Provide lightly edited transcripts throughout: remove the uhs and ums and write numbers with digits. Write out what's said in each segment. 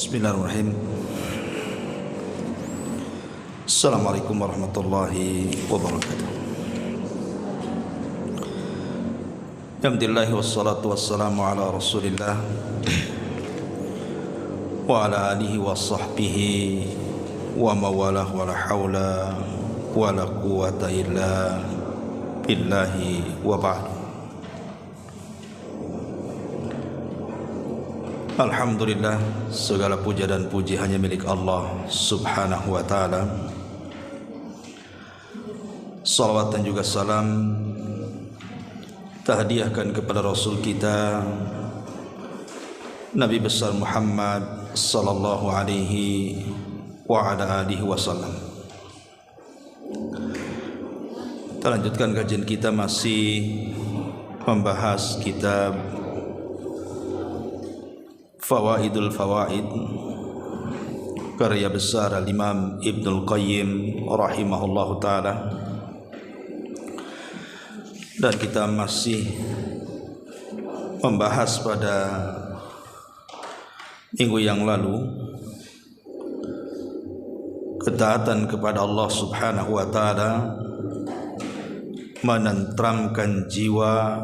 Bismillahirrahmanirrahim. Assalamualaikum warahmatullahi wabarakatuh. Alhamdulillah wassalatu wassalamu ala Rasulillah wa ala alihi wa sahbihi wa mawalah wa la hawla wa la quwata illa billahi wa ba'du. Alhamdulillah, segala puja dan puji hanya milik Allah subhanahu wa ta'ala. Salawat dan juga salam tahdiahkan kepada Rasul kita Nabi besar Muhammad sallallahu alaihi wa ala alihi wasallam. Kita lanjutkan kajian kita, masih membahas kitab Fawaidul Fawaid karya besar Al-Imam Ibnul Qayyim rahimahullahu ta'ala. Dan kita masih membahas pada minggu yang lalu ketaatan kepada Allah subhanahu wa ta'ala menenteramkan jiwa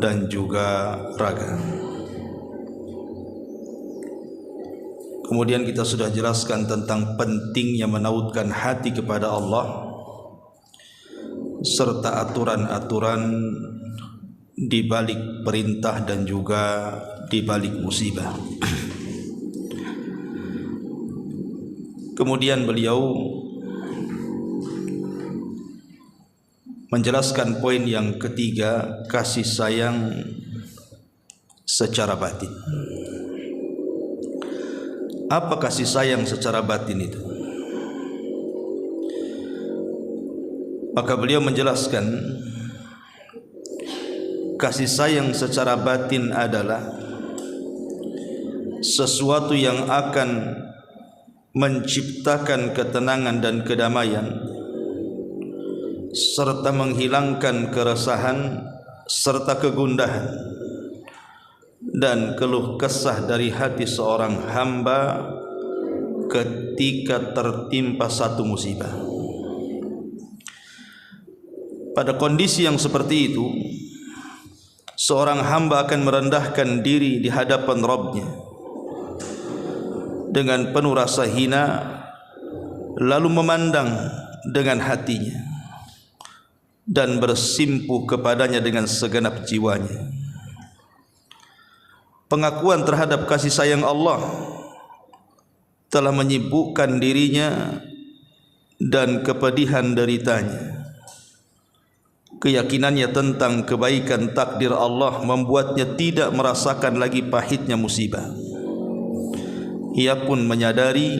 dan juga raga. Kemudian kita sudah jelaskan tentang pentingnya menautkan hati kepada Allah serta aturan-aturan di balik perintah dan juga di balik musibah. Kemudian beliau menjelaskan poin yang ketiga, kasih sayang secara batin. Apa kasih sayang secara batin itu? Maka beliau menjelaskan kasih sayang secara batin adalah sesuatu yang akan menciptakan ketenangan dan kedamaian serta menghilangkan keresahan serta kegundahan dan keluh kesah dari hati seorang hamba ketika tertimpa satu musibah. Pada kondisi yang seperti itu, seorang hamba akan merendahkan diri di hadapan Rabb-Nya dengan penuh rasa hina, lalu memandang dengan hatinya dan bersimpuh kepadanya dengan segenap jiwanya. Pengakuan terhadap kasih sayang Allah telah menyibukkan dirinya dan kepedihan deritanya. Keyakinannya tentang kebaikan takdir Allah membuatnya tidak merasakan lagi pahitnya musibah. Ia pun menyadari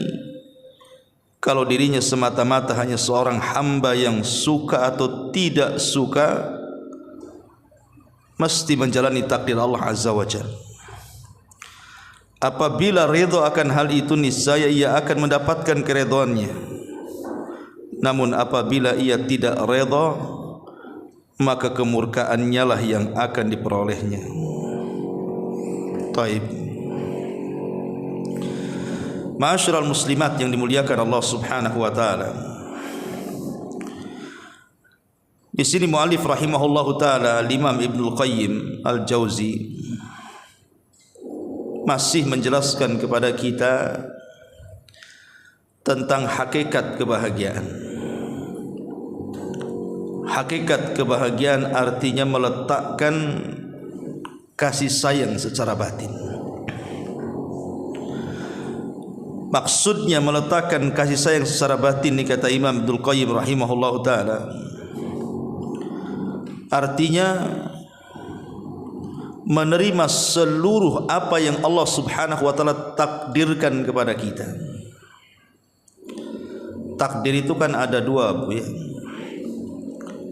kalau dirinya semata-mata hanya seorang hamba yang suka atau tidak suka mesti menjalani takdir Allah Azza wa Jalla. Apabila redha akan hal itu, niscaya ia akan mendapatkan keredhaannya. Namun apabila ia tidak redha, maka kemurkaannya lah yang akan diperolehnya. Taib. Ma'asyiral muslimat yang dimuliakan Allah subhanahu wa ta'ala, di sini muallif rahimahullahu ta'ala Imam Ibnul Qayyim Al-Jauzi masih menjelaskan kepada kita tentang hakikat kebahagiaan. Hakikat kebahagiaan artinya meletakkan kasih sayang secara batin. Maksudnya meletakkan kasih sayang secara batin ini, kata Imam Ibnul Qayyim rahimahullahu ta'ala, artinya menerima seluruh apa yang Allah subhanahu wa ta'ala takdirkan kepada kita. Takdir itu kan ada dua, Bu, ya.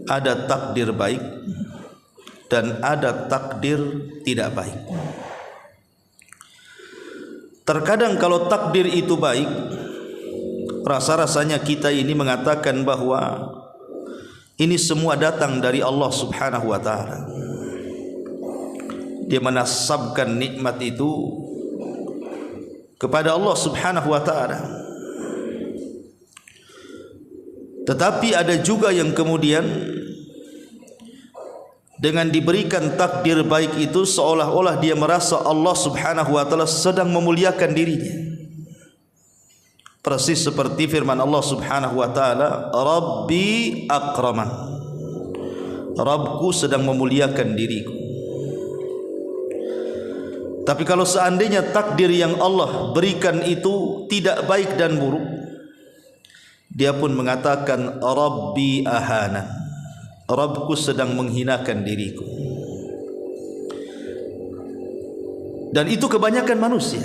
Ada takdir baik dan ada takdir tidak baik. Terkadang kalau takdir itu baik, rasa-rasanya kita ini mengatakan bahwa ini semua datang dari Allah subhanahu wa ta'ala. Dia menasabkan nikmat itu kepada Allah Subhanahu wa taala. Tetapi ada juga yang kemudian dengan diberikan takdir baik itu seolah-olah dia merasa Allah Subhanahu wa taala sedang memuliakan dirinya. Persis seperti firman Allah Subhanahu wa taala, Rabbi akraman. Rabbku sedang memuliakan diriku. Tapi kalau seandainya takdir yang Allah berikan itu tidak baik dan buruk, dia pun mengatakan Rabbi ahana. Rabbku sedang menghinakan diriku. Dan itu kebanyakan manusia.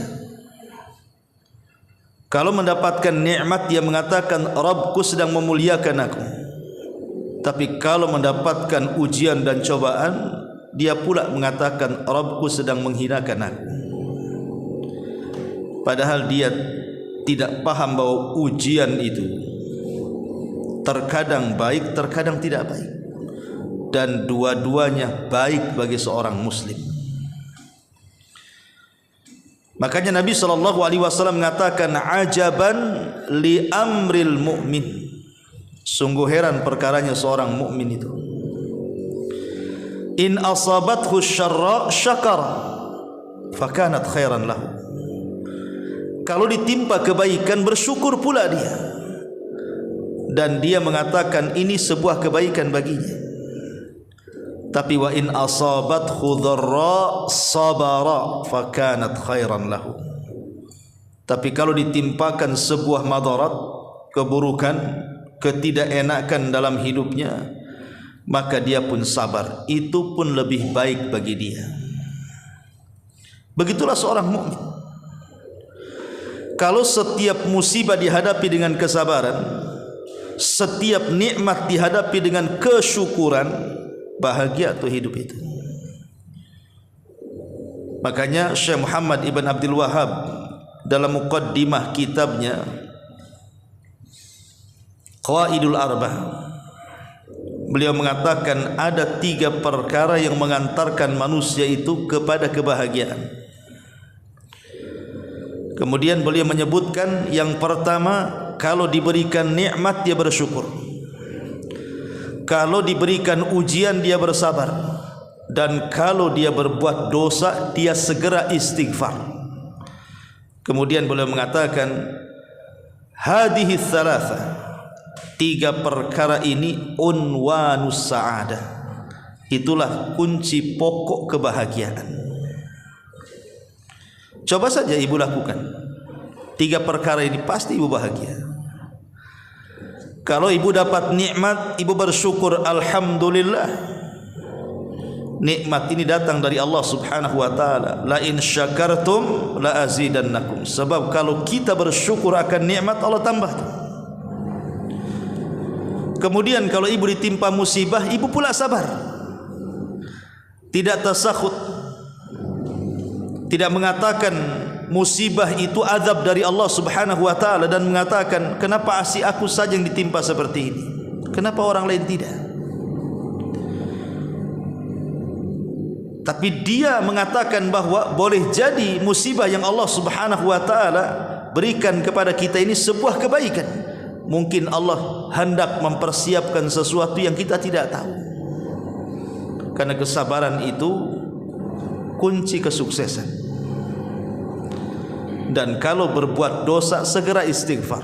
Kalau mendapatkan nikmat dia mengatakan Rabbku sedang memuliakan aku. Tapi kalau mendapatkan ujian dan cobaan, dia pula mengatakan Rabbku sedang menghinakan aku. Padahal dia tidak paham bahwa ujian itu terkadang baik, terkadang tidak baik, dan dua-duanya baik bagi seorang muslim. Makanya Nabi SAW mengatakan ajaban li amril mu'min. Sungguh heran perkaranya seorang mukmin itu. In asabathu syarra syakara fakanat khairan lahu. Kalau ditimpa kebaikan bersyukur pula dia, dan dia mengatakan ini sebuah kebaikan baginya. Tapi wa in asabathu dharra sabara fakanat khairan lahu. Tapi kalau ditimpakan sebuah madarat, keburukan, ketidakenakan dalam hidupnya, maka dia pun sabar, itu pun lebih baik bagi dia. Begitulah seorang mukmin. Kalau setiap musibah dihadapi dengan kesabaran, setiap nikmat dihadapi dengan kesyukuran, bahagia tuh hidup itu. Makanya Syekh Muhammad Ibn Abdul Wahhab dalam muqaddimah kitabnya Qawaidul Arba'ah, beliau mengatakan ada 3 perkara yang mengantarkan manusia itu kepada kebahagiaan. Kemudian beliau menyebutkan yang pertama, kalau diberikan nikmat dia bersyukur, kalau diberikan ujian dia bersabar, dan kalau dia berbuat dosa dia segera istighfar. Kemudian beliau mengatakan hadhihi thalatha, 3 perkara ini unwanus sa'adah, itulah kunci pokok kebahagiaan. Coba saja ibu lakukan 3 perkara ini, pasti ibu bahagia. Kalau ibu dapat nikmat, ibu bersyukur, alhamdulillah, nikmat ini datang dari Allah Subhanahu wa taala. La in syakartum la azidannakum. Sebab kalau kita bersyukur akan nikmat, Allah tambah. Kemudian kalau ibu ditimpa musibah, ibu pula sabar, tidak tasakhut, tidak mengatakan musibah itu azab dari Allah Subhanahu wa taala, dan mengatakan kenapa asih aku saja yang ditimpa seperti ini, kenapa orang lain tidak. Tapi dia mengatakan bahwa boleh jadi musibah yang Allah Subhanahu wa taala berikan kepada kita ini sebuah kebaikan. Mungkin Allah hendak mempersiapkan sesuatu yang kita tidak tahu. Karena kesabaran itu kunci kesuksesan. Dan kalau berbuat dosa segera istighfar.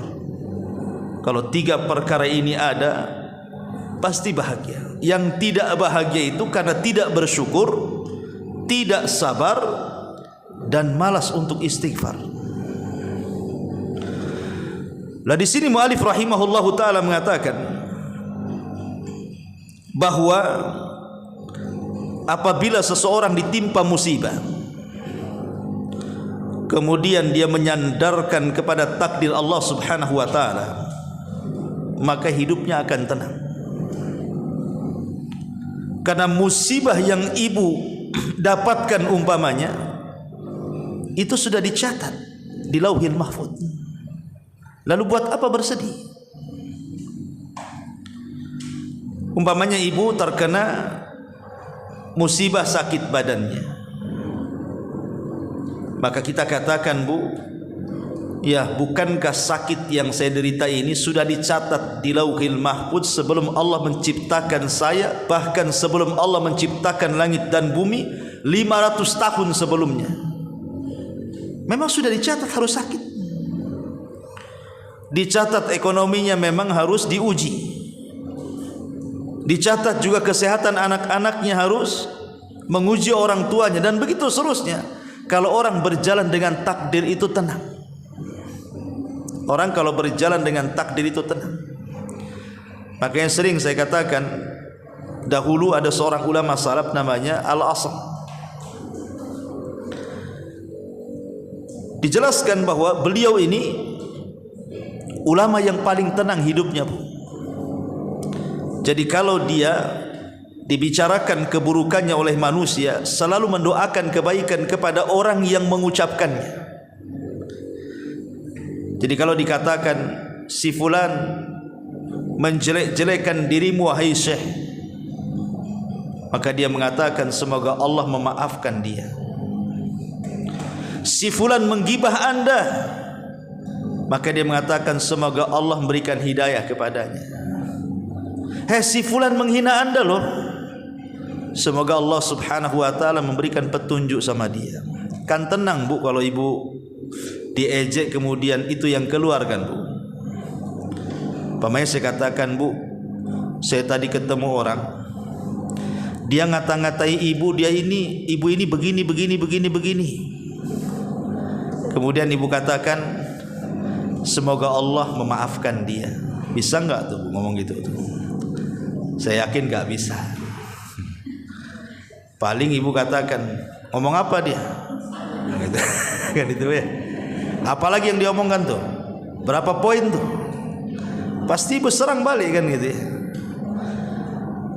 Kalau 3 perkara ini ada, pasti bahagia. Yang tidak bahagia itu karena tidak bersyukur, tidak sabar, dan malas untuk istighfar. Lah di sini mu'alif rahimahullahu taala mengatakan bahwa apabila seseorang ditimpa musibah, kemudian dia menyandarkan kepada takdir Allah Subhanahu wa taala, maka hidupnya akan tenang. Karena musibah yang ibu dapatkan umpamanya itu sudah dicatat di Lauhil Mahfuz. Lalu buat apa bersedih? Umpamanya ibu terkena musibah sakit badannya, maka kita katakan, Bu, Ya, bukankah sakit yang saya derita ini sudah dicatat di Lauhil Mahfuz sebelum Allah menciptakan saya, bahkan sebelum Allah menciptakan langit dan bumi 500 tahun sebelumnya. Memang sudah dicatat harus sakit. Dicatat ekonominya memang harus diuji. Dicatat juga kesehatan anak-anaknya harus menguji orang tuanya, dan begitu seterusnya. Kalau orang berjalan dengan takdir itu tenang. Orang kalau berjalan dengan takdir itu tenang. Makanya sering saya katakan, dahulu ada seorang ulama salaf namanya Al-Asam. Dijelaskan bahwa beliau ini ulama yang paling tenang hidupnya, Bu. Jadi kalau dia dibicarakan keburukannya oleh manusia, selalu mendoakan kebaikan kepada orang yang mengucapkannya. Jadi kalau dikatakan si fulan menjelek-jelekan dirimu wahai syekh, maka dia mengatakan semoga Allah memaafkan dia. Si fulan menggibah anda, maka dia mengatakan semoga Allah memberikan hidayah kepadanya. Si fulan menghina anda loh, semoga Allah subhanahu wa ta'ala memberikan petunjuk sama dia. Kan tenang, Bu, kalau ibu diejek kemudian itu yang keluar kan, Bu. Pamanya saya katakan, Bu, saya tadi ketemu orang, dia ngata-ngatai ibu, ibu ini begini. Kemudian ibu katakan semoga Allah memaafkan dia. Bisa enggak tuh, Bu, ngomong gitu tuh? Saya yakin enggak bisa. Paling ibu katakan, ngomong apa dia? Gitu. Kan itu ya. Apalagi yang diomongkan tuh, berapa poin tuh, pasti berserang balik kan gitu ya.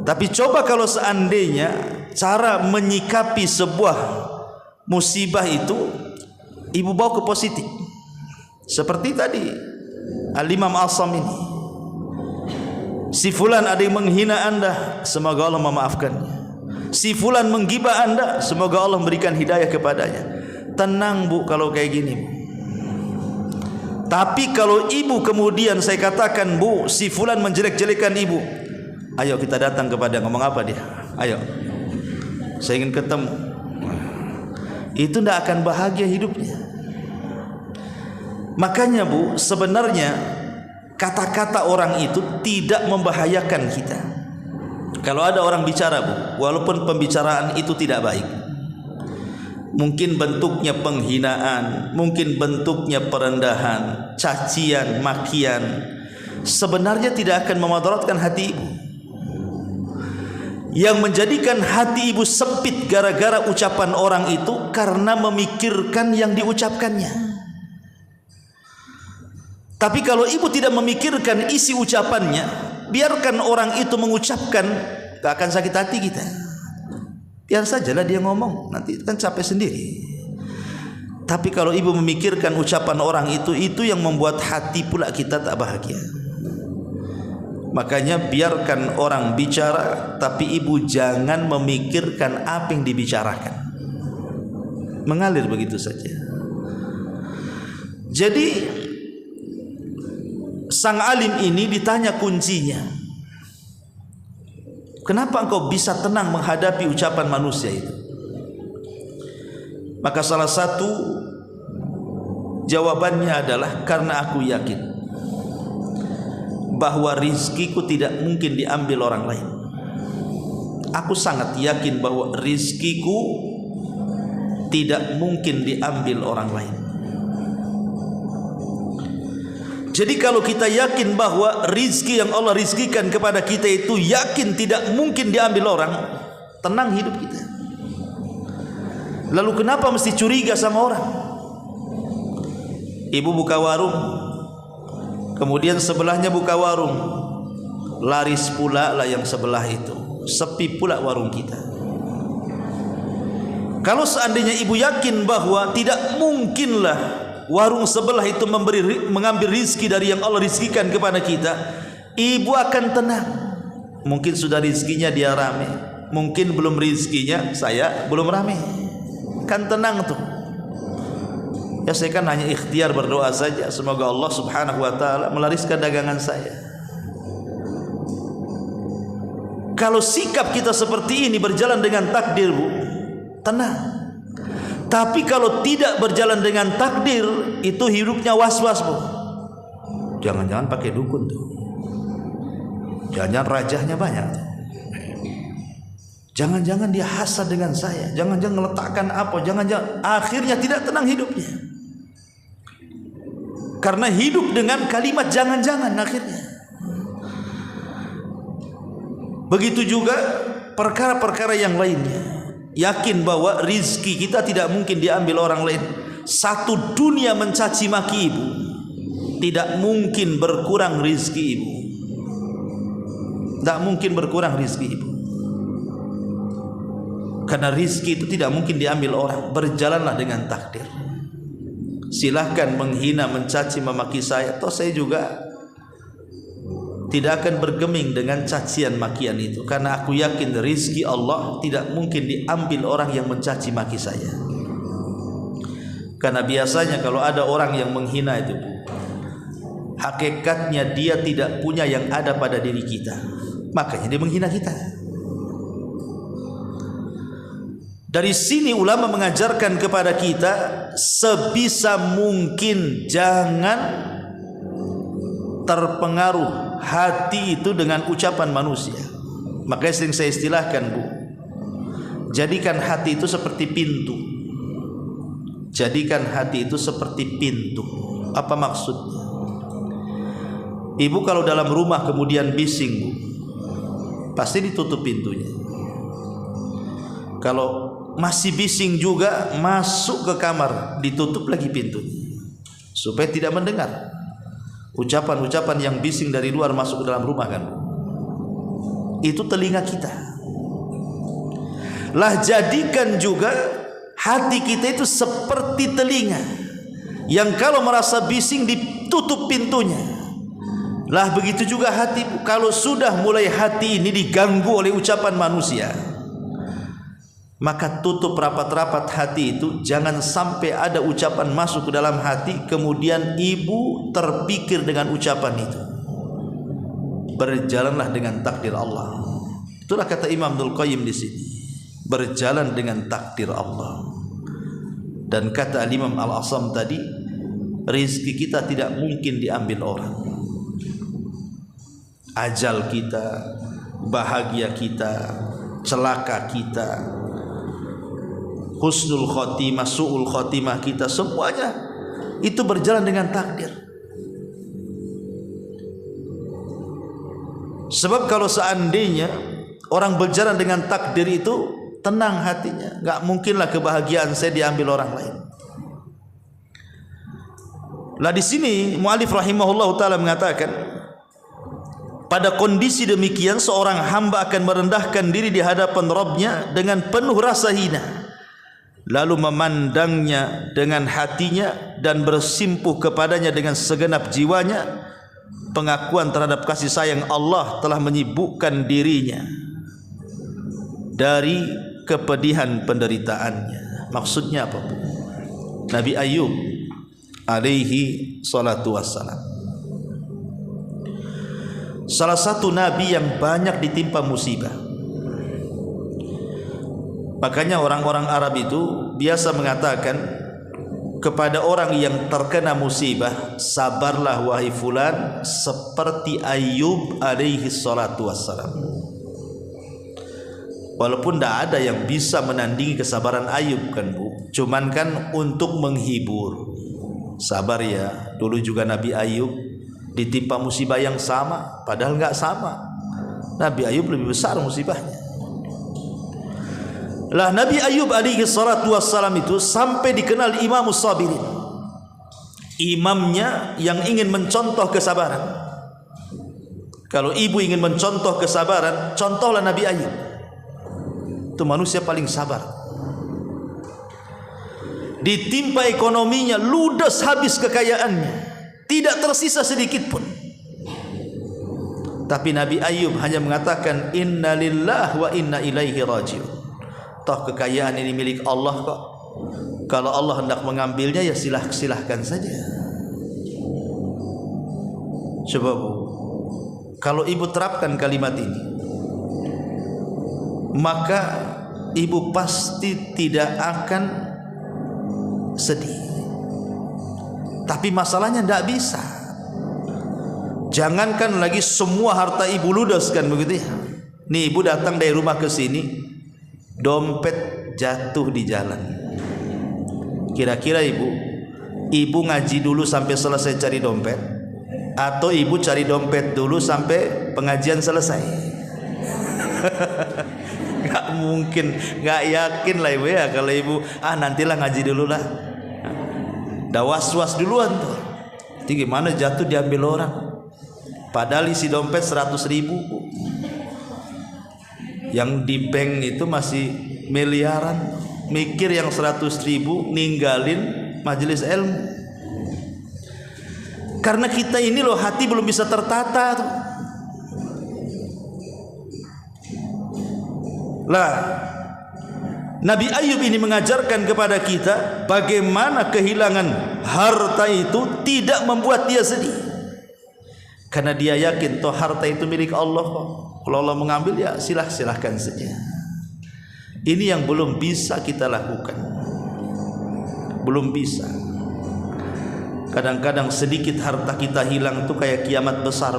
Tapi coba kalau seandainya cara menyikapi sebuah musibah itu ibu bawa ke positif, seperti tadi Al-Imam Asam ini, si fulan ada yang menghina anda, semoga Allah memaafkannya. Si fulan menggibah anda, semoga Allah memberikan hidayah kepadanya. Tenang, Bu, kalau kayak gini, Bu. Tapi kalau ibu kemudian saya katakan, Bu, si fulan menjelek-jelekan ibu, ayo kita datang kepada, ngomong apa dia? Ayo, saya ingin ketemu. Itu tidak akan bahagia hidupnya. Makanya, Bu, sebenarnya kata-kata orang itu tidak membahayakan kita. Kalau ada orang bicara, Bu, walaupun pembicaraan itu tidak baik, mungkin bentuknya penghinaan, mungkin bentuknya perendahan, cacian, makian, sebenarnya tidak akan memudaratkan hati ibu. Yang menjadikan hati ibu sempit gara-gara ucapan orang itu karena memikirkan yang diucapkannya. Tapi kalau ibu tidak memikirkan isi ucapannya, biarkan orang itu mengucapkan, gak akan sakit hati kita. Biar sajalah dia ngomong, nanti kan capek sendiri. Tapi kalau ibu memikirkan ucapan orang itu yang membuat hati pula kita tak bahagia. Makanya biarkan orang bicara, tapi ibu jangan memikirkan apa yang dibicarakan. Mengalir begitu saja. Jadi sang alim ini ditanya kuncinya, kenapa engkau bisa tenang menghadapi ucapan manusia itu? Maka salah satu jawabannya adalah karena aku yakin bahwa rizkiku tidak mungkin diambil orang lain. Aku sangat yakin bahwa rizkiku tidak mungkin diambil orang lain. Jadi kalau kita yakin bahwa rizki yang Allah rizkikan kepada kita itu yakin tidak mungkin diambil orang, tenang hidup kita. Lalu kenapa mesti curiga sama orang? Ibu buka warung, kemudian sebelahnya buka warung, laris pula lah yang sebelah itu, sepi pula warung kita. Kalau seandainya ibu yakin bahwa tidak mungkinlah warung sebelah itu mengambil rizki dari yang Allah rizkikan kepada kita, ibu akan tenang. Mungkin sudah rizkinya dia rame, mungkin belum rizkinya saya belum rame. Kan tenang tuh. Ya saya kan hanya ikhtiar berdoa saja, semoga Allah Subhanahu wa taala melariskan dagangan saya. Kalau sikap kita seperti ini berjalan dengan takdir, Bu, tenang. Tapi kalau tidak berjalan dengan takdir, itu hidupnya was-was, Bu. Jangan-jangan pakai dukun tuh. Jangan-jangan rajahnya banyak. Jangan-jangan dia hasad dengan saya. Jangan-jangan meletakkan apa. Jangan-jangan akhirnya tidak tenang hidupnya. Karena hidup dengan kalimat jangan-jangan akhirnya. Begitu juga perkara-perkara yang lainnya. Yakin bahwa rizki kita tidak mungkin diambil orang lain. Satu dunia mencaci maki ibu, tidak mungkin berkurang rizki ibu. Tidak mungkin berkurang rizki ibu. Karena rizki itu tidak mungkin diambil orang. Berjalanlah dengan takdir. Silahkan menghina, mencaci, memaki saya. Toh saya juga tidak akan bergeming dengan cacian makian itu. Karena aku yakin rizki Allah tidak mungkin diambil orang yang mencaci maki saya. Karena biasanya kalau ada orang yang menghina itu, hakikatnya dia tidak punya yang ada pada diri kita. Makanya dia menghina kita. Dari sini ulama mengajarkan kepada kita sebisa mungkin jangan terpengaruh hati itu dengan ucapan manusia. Makanya sering saya istilahkan, Bu, jadikan hati itu seperti pintu. Jadikan hati itu seperti pintu. Apa maksudnya? Ibu kalau dalam rumah kemudian bising, Bu, pasti ditutup pintunya. Kalau masih bising juga, masuk ke kamar, ditutup lagi pintunya supaya tidak mendengar ucapan-ucapan yang bising dari luar masuk ke dalam rumah, kan? Itu telinga kita. Lah jadikan juga hati kita itu seperti telinga yang kalau merasa bising ditutup pintunya. Lah begitu juga hati, kalau sudah mulai hati ini diganggu oleh ucapan manusia, maka tutup rapat-rapat hati itu. Jangan sampai ada ucapan masuk ke dalam hati kemudian ibu terpikir dengan ucapan itu. Berjalanlah dengan takdir Allah. Itulah kata Imam Ibnul Qayyim di sini. Berjalan dengan takdir Allah. Dan kata Imam Al-Asam tadi, rizki kita tidak mungkin diambil orang. Ajal kita, bahagia kita, celaka kita, husnul khotimah, su'ul khotimah kita, semuanya itu berjalan dengan takdir. Sebab kalau seandainya orang berjalan dengan takdir itu tenang hatinya, enggak mungkinlah kebahagiaan saya diambil orang lain. Lah di sini muallif rahimahullah taala mengatakan, pada kondisi demikian seorang hamba akan merendahkan diri di hadapan Rabbnya dengan penuh rasa hina, lalu memandangnya dengan hatinya dan bersimpuh kepadanya dengan segenap jiwanya. Pengakuan terhadap kasih sayang Allah telah menyibukkan dirinya dari kepedihan penderitaannya. Maksudnya apa? Nabi Ayub alaihi salatu wassalam, salah satu nabi yang banyak ditimpa musibah. Makanya orang-orang Arab itu biasa mengatakan kepada orang yang terkena musibah, sabarlah wahai fulan seperti Ayub alaihi salatu wassalam. Walaupun tidak ada yang bisa menandingi kesabaran Ayub, kan, Bu. Cuman kan untuk menghibur. Sabar ya, dulu juga Nabi Ayub ditimpa musibah yang sama, padahal enggak sama. Nabi Ayub lebih besar musibahnya. Lah Nabi Ayub alaihi salatu wassalam itu sampai dikenal Imamus Sabirin, imamnya yang ingin mencontoh kesabaran. Kalau ibu ingin mencontoh kesabaran, contohlah Nabi Ayub. Itu manusia paling sabar. Ditimpa ekonominya, ludes habis kekayaannya, tidak tersisa sedikit pun. Tapi Nabi Ayub hanya mengatakan inna lillahi wa inna ilaihi raji'un. Toh kekayaan ini milik Allah kok. Kalau Allah hendak mengambilnya ya silahkan saja. Coba Bu, kalau ibu terapkan kalimat ini, maka ibu pasti tidak akan sedih. Tapi masalahnya tidak bisa. Jangankan lagi semua harta ibu ludaskan begitu ya. Nih ibu datang dari rumah ke sini, dompet jatuh di jalan. Kira-kira ibu ngaji dulu sampai selesai cari dompet, atau ibu cari dompet dulu sampai pengajian selesai? Gak mungkin, gak yakin lah ibu ya kalau ibu nantilah ngaji dulu lah. Dah was-was duluan tuh. Jadi gimana jatuh diambil orang? Padahal isi dompet 100.000 Bu. Yang di bank itu masih miliaran. Mikir yang 100.000 ninggalin majelis ilmu. Karena kita ini loh hati belum bisa tertata tuh. Lah, Nabi Ayub ini mengajarkan kepada kita bagaimana kehilangan harta itu tidak membuat dia sedih. Karena dia yakin toh harta itu milik Allah kok. Kalau Allah mengambil ya silahkan saja. Ini yang belum bisa kita lakukan. Belum bisa. Kadang-kadang sedikit harta kita hilang tuh kayak kiamat besar.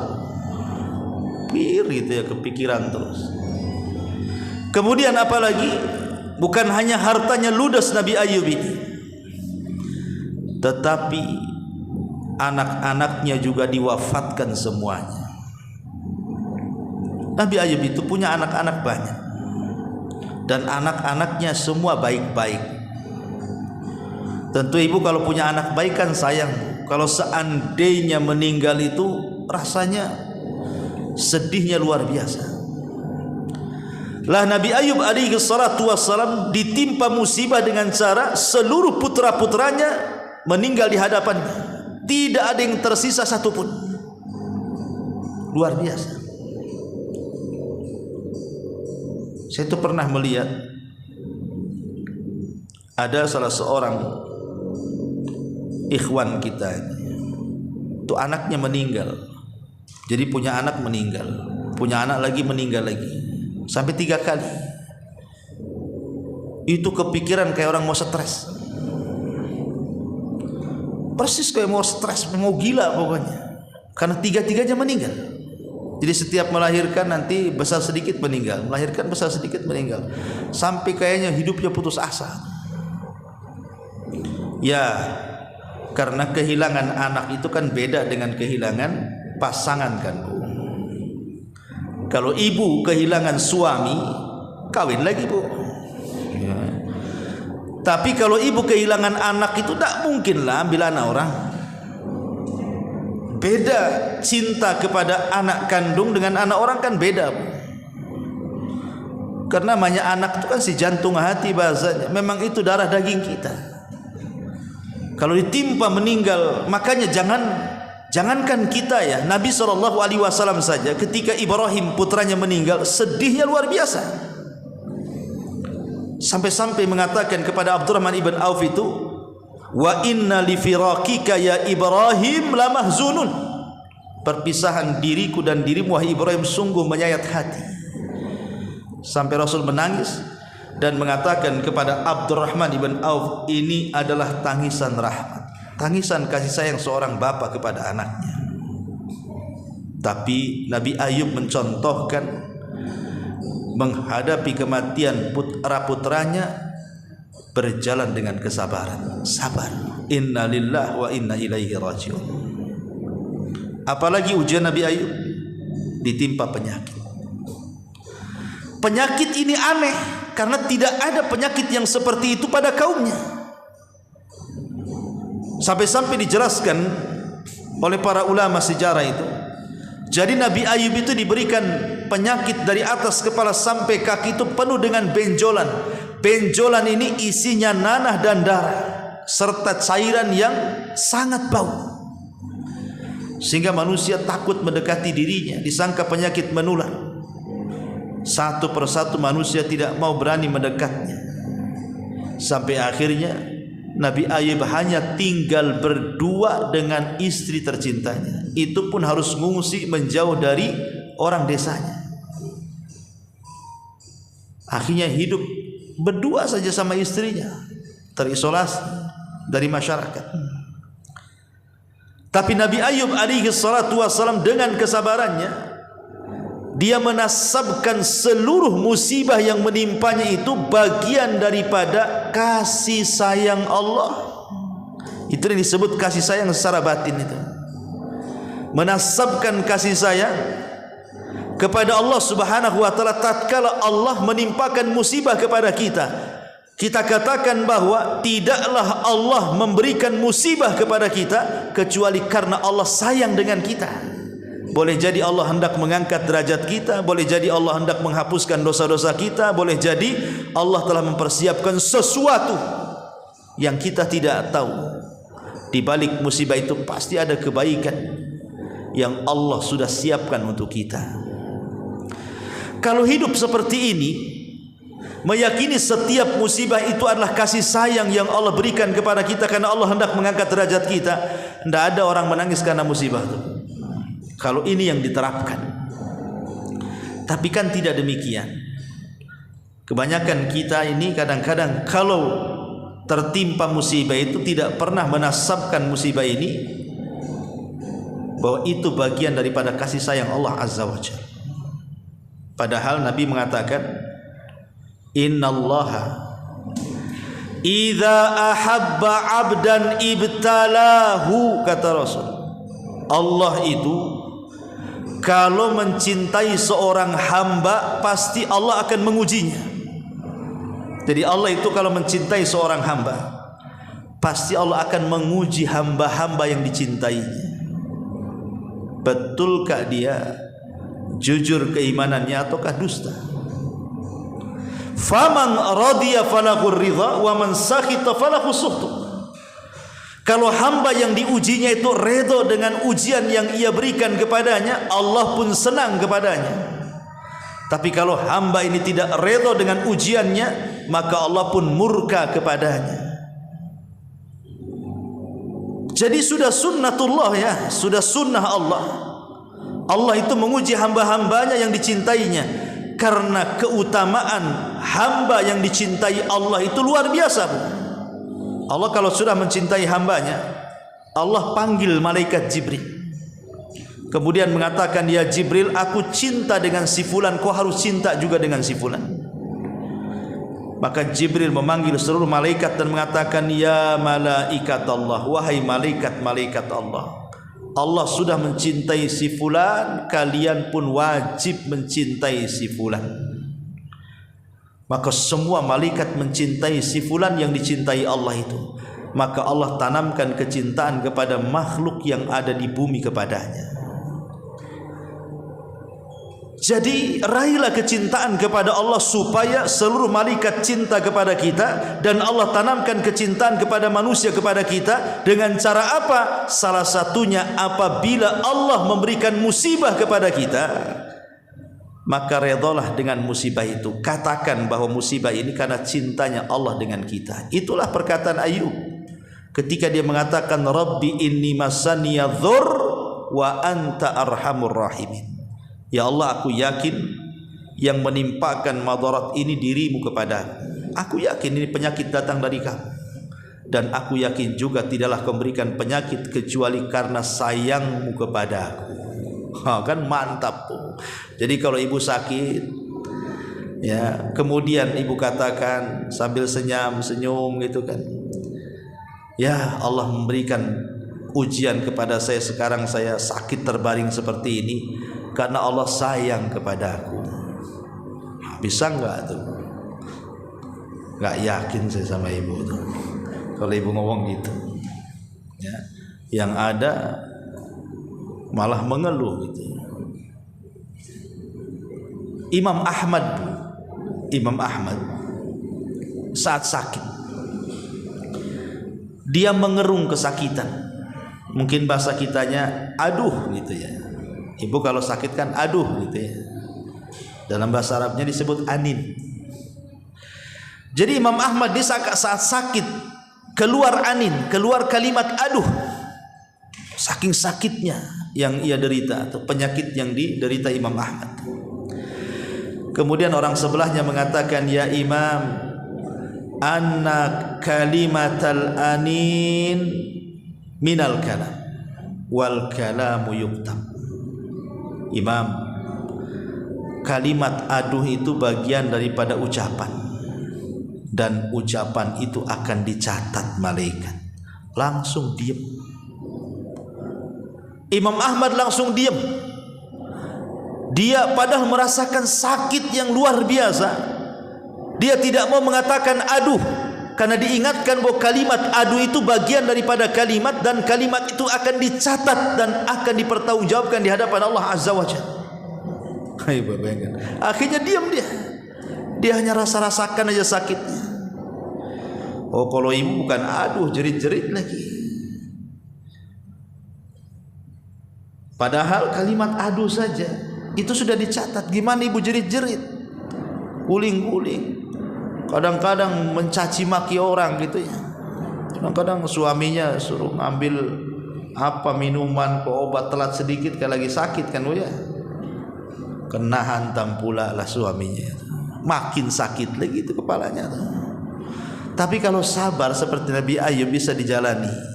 Pir gitu ya, kepikiran terus. Kemudian apalagi, bukan hanya hartanya ludas Nabi Ayub ini, tetapi anak-anaknya juga diwafatkan semuanya. Nabi Ayub itu punya anak-anak banyak, dan anak-anaknya semua baik-baik. Tentu ibu kalau punya anak baik kan sayang. Kalau seandainya meninggal itu rasanya sedihnya luar biasa. Lah Nabi Ayub alaihi salatu wassalam ditimpa musibah dengan cara seluruh putra-putranya meninggal di hadapannya. Tidak ada yang tersisa satupun. Luar biasa. Saya itu pernah melihat ada salah seorang ikhwan kita itu anaknya meninggal. Jadi punya anak meninggal, punya anak lagi meninggal lagi, sampai 3 kali. Itu kepikiran kayak orang mau stres, persis kayak mau stres, mau gila pokoknya, karena 3-tiganya meninggal. Jadi setiap melahirkan nanti besar sedikit meninggal, melahirkan besar sedikit meninggal, sampai kayaknya hidupnya putus asa. Ya, karena kehilangan anak itu kan beda dengan kehilangan pasangan kan Bu. Kalau ibu kehilangan suami, kawin lagi Bu ya. Tapi kalau ibu kehilangan anak itu tak mungkin lah ambil anak orang. Beda cinta kepada anak kandung dengan anak orang kan beda Bu. Karena namanya anak itu kan si jantung hati bahasanya, memang itu darah daging kita. Kalau ditimpa meninggal, makanya jangankan kita ya, Nabi SAW saja ketika Ibrahim putranya meninggal, sedihnya luar biasa. Sampai-sampai mengatakan kepada Abdurrahman ibn Auf itu, wa inna li firaqika ya Ibrahim lamahzunun. Perpisahan diriku dan dirimu wahai Ibrahim sungguh menyayat hati. Sampai Rasul menangis dan mengatakan kepada Abdurrahman ibn Auf, ini adalah tangisan rahmat, tangisan kasih sayang seorang bapa kepada anaknya. Tapi Nabi Ayub mencontohkan menghadapi kematian putra-putranya berjalan dengan kesabaran, sabar. Inna lillahi wa inna ilaihi rajiun. Apalagi ujian Nabi Ayub, ditimpa penyakit. Penyakit ini aneh karena tidak ada penyakit yang seperti itu pada kaumnya. Sampai-sampai dijelaskan oleh para ulama sejarah itu, jadi Nabi Ayub itu diberikan penyakit dari atas kepala sampai kaki itu penuh dengan benjolan. Benjolan ini isinya nanah dan darah serta cairan yang sangat bau, sehingga manusia takut mendekati dirinya, disangka penyakit menular. Satu persatu manusia tidak mau berani mendekatnya, sampai akhirnya Nabi Ayub hanya tinggal berdua dengan istri tercintanya. Itu pun harus mengungsi menjauh dari orang desanya. Akhirnya hidup berdua saja sama istrinya, terisolasi dari masyarakat. Tapi Nabi Ayub alaihi salatu wassalam dengan kesabarannya, dia menasabkan seluruh musibah yang menimpanya itu bagian daripada kasih sayang Allah. Itu yang disebut kasih sayang secara batin itu. Menasabkan kasih sayang kepada Allah Subhanahu wa taala tatkala Allah menimpakan musibah kepada kita. Kita katakan bahwa tidaklah Allah memberikan musibah kepada kita kecuali karena Allah sayang dengan kita. Boleh jadi Allah hendak mengangkat derajat kita, boleh jadi Allah hendak menghapuskan dosa-dosa kita, boleh jadi Allah telah mempersiapkan sesuatu yang kita tidak tahu. Di balik musibah itu pasti ada kebaikan yang Allah sudah siapkan untuk kita. Kalau hidup seperti ini, meyakini setiap musibah itu adalah kasih sayang yang Allah berikan kepada kita karena Allah hendak mengangkat derajat kita, tidak ada orang menangis karena musibah itu. Kalau ini yang diterapkan. Tapi kan tidak demikian. Kebanyakan kita ini kadang-kadang kalau tertimpa musibah itu tidak pernah menasabkan musibah ini bahwa itu bagian daripada kasih sayang Allah Azza wa Jalla. Padahal Nabi mengatakan, innallaha idza ahabba 'abdan ibtalahu, kata Rasul. Allah itu kalau mencintai seorang hamba pasti Allah akan mengujinya. Jadi Allah itu kalau mencintai seorang hamba pasti Allah akan menguji hamba-hamba yang dicintainya. Betulkah dia jujur keimanannya ataukah dusta? Faman radiya falahu ridha wa man sakhita falahu sukhtu. Kalau hamba yang diujinya itu redha dengan ujian yang ia berikan kepadanya, Allah pun senang kepadanya. Tapi kalau hamba ini tidak redha dengan ujiannya, maka Allah pun murka kepadanya. Jadi sudah sunnatullah ya, sudah sunnah Allah. Allah itu menguji hamba-hambanya yang dicintainya. Karena keutamaan hamba yang dicintai Allah itu luar biasa. Allah kalau sudah mencintai hambanya, Allah panggil malaikat Jibril. Kemudian mengatakan, ya Jibril, aku cinta dengan si fulan, kau harus cinta juga dengan si fulan. Maka Jibril memanggil seluruh malaikat dan mengatakan, ya malaikat Allah, wahai malaikat-malaikat Allah, Allah sudah mencintai si fulan, kalian pun wajib mencintai si fulan. Maka semua malaikat mencintai si fulan yang dicintai Allah itu. Maka Allah tanamkan kecintaan kepada makhluk yang ada di bumi kepadanya. Jadi raihlah kecintaan kepada Allah supaya seluruh malaikat cinta kepada kita, dan Allah tanamkan kecintaan kepada manusia kepada kita dengan cara apa? Salah satunya apabila Allah memberikan musibah kepada kita, maka redhalah dengan musibah itu. Katakan bahwa musibah ini karena cintanya Allah dengan kita. Itulah perkataan Ayub ketika dia mengatakan, Rabbi inni masaniya dhur wa anta arhamur rahimin. Ya Allah, aku yakin yang menimpakan madarat ini dirimu kepadaku. Aku yakin ini penyakit datang dari kamu. Dan aku yakin juga tidaklah kau memberikan penyakit kecuali karena sayangmu kepadaku. Kan mantap tuh. Jadi kalau ibu sakit, ya, kemudian ibu katakan sambil senyum gitu kan, ya Allah memberikan ujian kepada saya, sekarang saya sakit terbaring seperti ini karena Allah sayang kepadaku. Bisa enggak tuh? Enggak yakin saya sama ibu tuh kalau ibu ngomong gitu, ya. Yang ada malah mengeluh gitu. Imam Ahmad saat sakit, dia mengerung kesakitan. Mungkin bahasa kitanya aduh gitu ya. Ibu kalau sakit kan aduh gitu ya. Dalam bahasa Arabnya disebut anin. Jadi Imam Ahmad di saat sakit keluar anin, keluar kalimat aduh, saking sakitnya yang ia derita atau penyakit yang diderita Imam Ahmad. Kemudian orang sebelahnya mengatakan, ya Imam, anna kalimatal anin minal kalam wal kalamu yuktab. Imam, kalimat aduh itu bagian daripada ucapan, dan ucapan itu akan dicatat malaikat. Langsung diam. Imam Ahmad langsung diam. Dia padahal merasakan sakit yang luar biasa, dia tidak mau mengatakan aduh, karena diingatkan bahwa kalimat aduh itu bagian daripada kalimat, dan kalimat itu akan dicatat dan akan dipertanggungjawabkan di hadapan Allah Azza wa Jalla. Akhirnya diam dia. Dia hanya rasakan aja sakitnya. Oh, kalau ibu bukan aduh, jerit-jerit lagi. Padahal kalimat aduh saja itu sudah dicatat. Gimana ibu jerit-jerit, guling-guling, kadang-kadang mencaci maki orang gitu ya. Kadang-kadang suaminya suruh ngambil minuman ke obat telat sedikit kalau lagi sakit kan, ya. Kena hantam pula lah suaminya, makin sakit lagi itu kepalanya. Tapi kalau sabar seperti Nabi Ayub bisa dijalani.